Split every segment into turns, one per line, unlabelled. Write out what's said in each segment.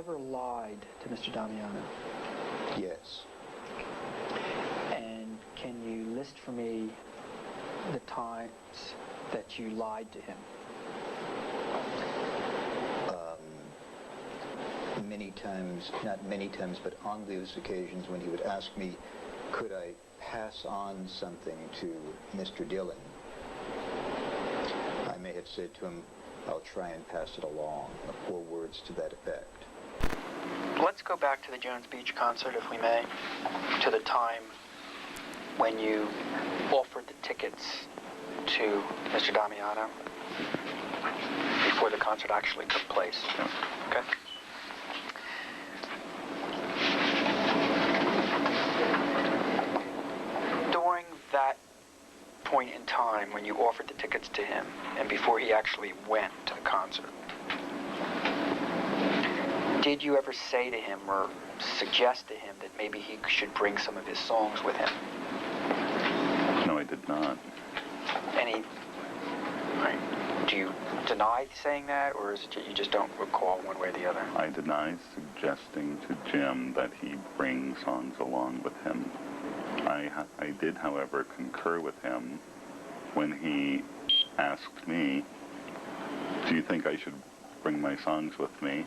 ever lied to Mr. Damiano?
Yes.
And can you list for me the times that you lied to him?
Many times, not many times, but on those occasions when he would ask me, could I pass on something to Mr. Dylan, I may have said to him, I'll try and pass it along, or words to that effect.
Let's go back to the Jones Beach concert, if we may, to the time when you offered the tickets to Mr. Damiano before the concert actually took place. Okay? During that point in time when you offered the tickets to him and before he actually went to the concert, did you ever say to him or suggest to him that maybe he should bring some of his songs with him?
No, I did not.
Do you deny saying that, or is it you just don't recall one way or the other?
I deny suggesting to Jim that he bring songs along with him. I did, however, concur with him when he asked me, do you think I should bring my songs with me?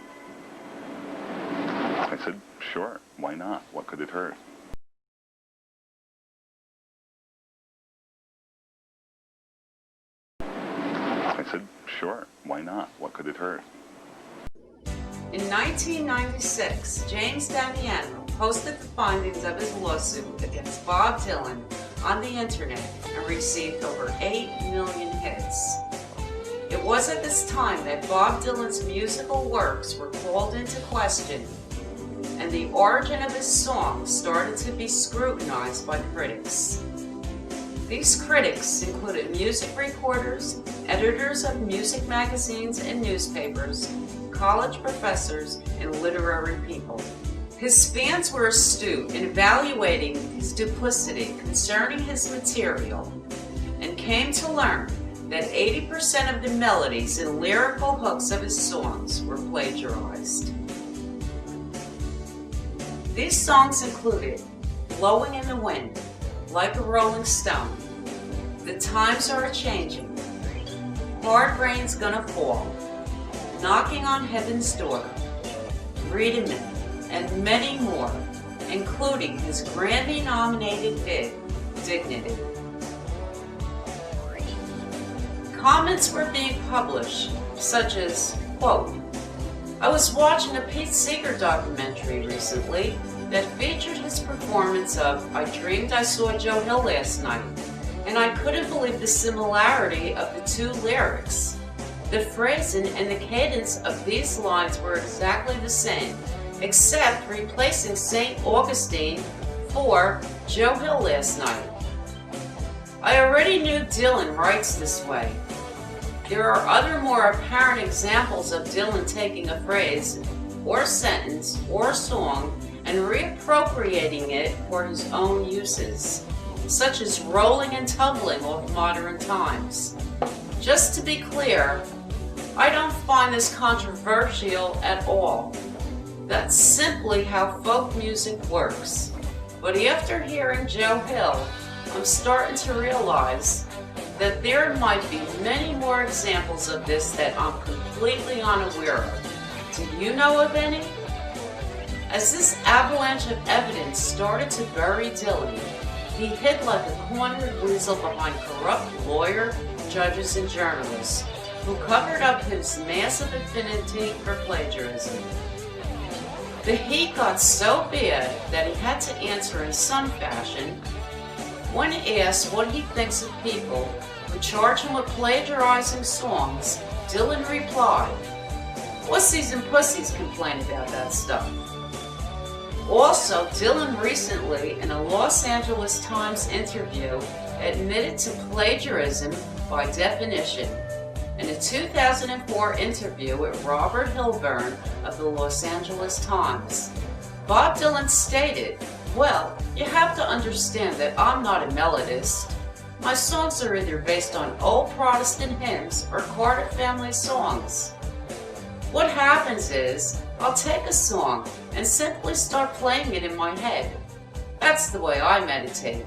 I said, sure, why not? What could it hurt? I said, sure, why not? What could it hurt?
In 1996, James Damiano posted the findings of his lawsuit against Bob Dylan on the internet and received over 8 million hits. It was at this time that Bob Dylan's musical works were called into question, and the origin of his songs started to be scrutinized by critics. These critics included music reporters, editors of music magazines and newspapers, college professors, and literary people. His fans were astute in evaluating his duplicity concerning his material and came to learn that 80% of the melodies and lyrical hooks of his songs were plagiarized. These songs included Blowing in the Wind, Like a Rolling Stone, The Times Are A-Changin', Hard Rain's Gonna Fall, Knocking on Heaven's Door, Read 'Em In, and many more, including his Grammy-nominated hit, Dignity. Comments were being published, such as, quote, I was watching a Pete Seeger documentary recently that featured his performance of I Dreamed I Saw Joe Hill Last Night, and I couldn't believe the similarity of the two lyrics. The phrasing and the cadence of these lines were exactly the same, except replacing St. Augustine for Joe Hill Last Night. I already knew Dylan writes this way. There are other more apparent examples of Dylan taking a phrase, or sentence, or song, and reappropriating it for his own uses, such as rolling and tumbling off Modern Times. Just to be clear, I don't find this controversial at all. That's simply how folk music works. But after hearing Joe Hill, I'm starting to realize that there might be many more examples of this that I'm completely unaware of. Do you know of any? As this avalanche of evidence started to bury Dylan, he hid like a cornered weasel behind corrupt lawyer, judges, and journalists who covered up his massive affinity for plagiarism. The heat got so bad that he had to answer in some fashion. When asked what he thinks of people who charge him with plagiarizing songs, Dylan replied, "Wussies and pussies complain about that stuff." Also, Dylan recently, in a Los Angeles Times interview, admitted to plagiarism by definition. In a 2004 interview with Robert Hilburn of the Los Angeles Times, Bob Dylan stated, "Well, you have to understand that I'm not a melodist. My songs are either based on old Protestant hymns or Carter family songs. What happens is, I'll take a song and simply start playing it in my head. That's the way I meditate.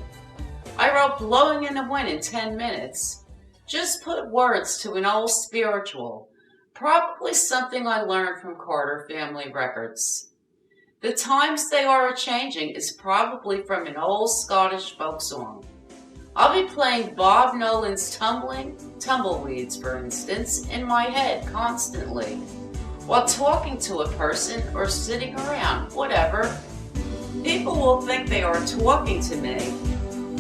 I wrote Blowing in the Wind in 10 minutes. Just put words to an old spiritual, probably something I learned from Carter Family Records. The Times They Are A-Changing is probably from an old Scottish folk song. I'll be playing Bob Nolan's Tumbleweeds, for instance, in my head constantly, while talking to a person or sitting around, whatever. People will think they are talking to me,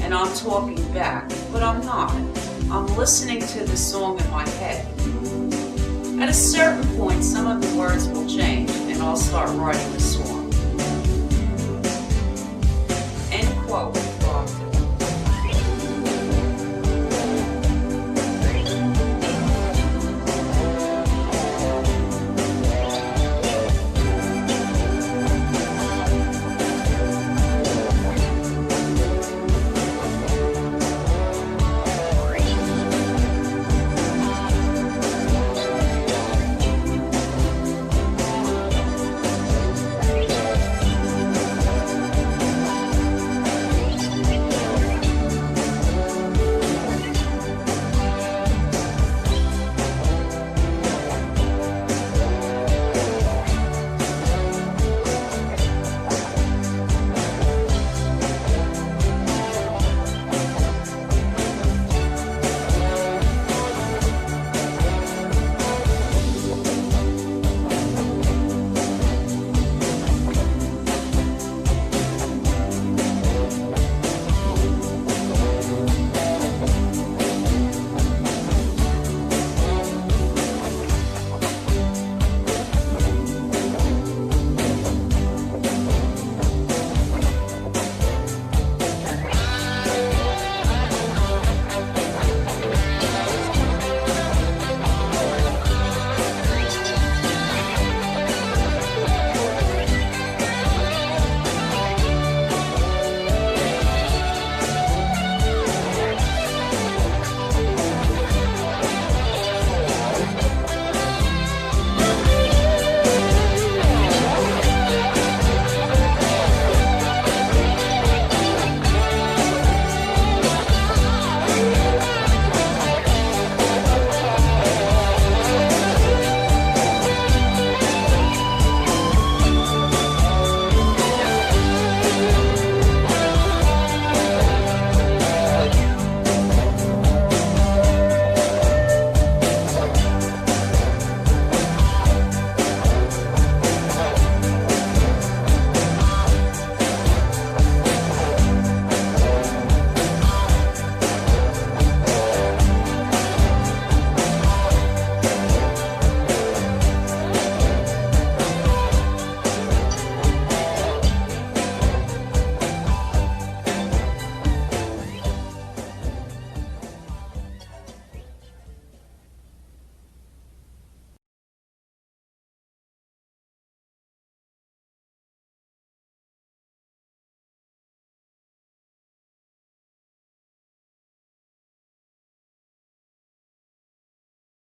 and I'm talking back, but I'm not. I'm listening to the song in my head. At a certain point, some of the words will change, and I'll start writing the song.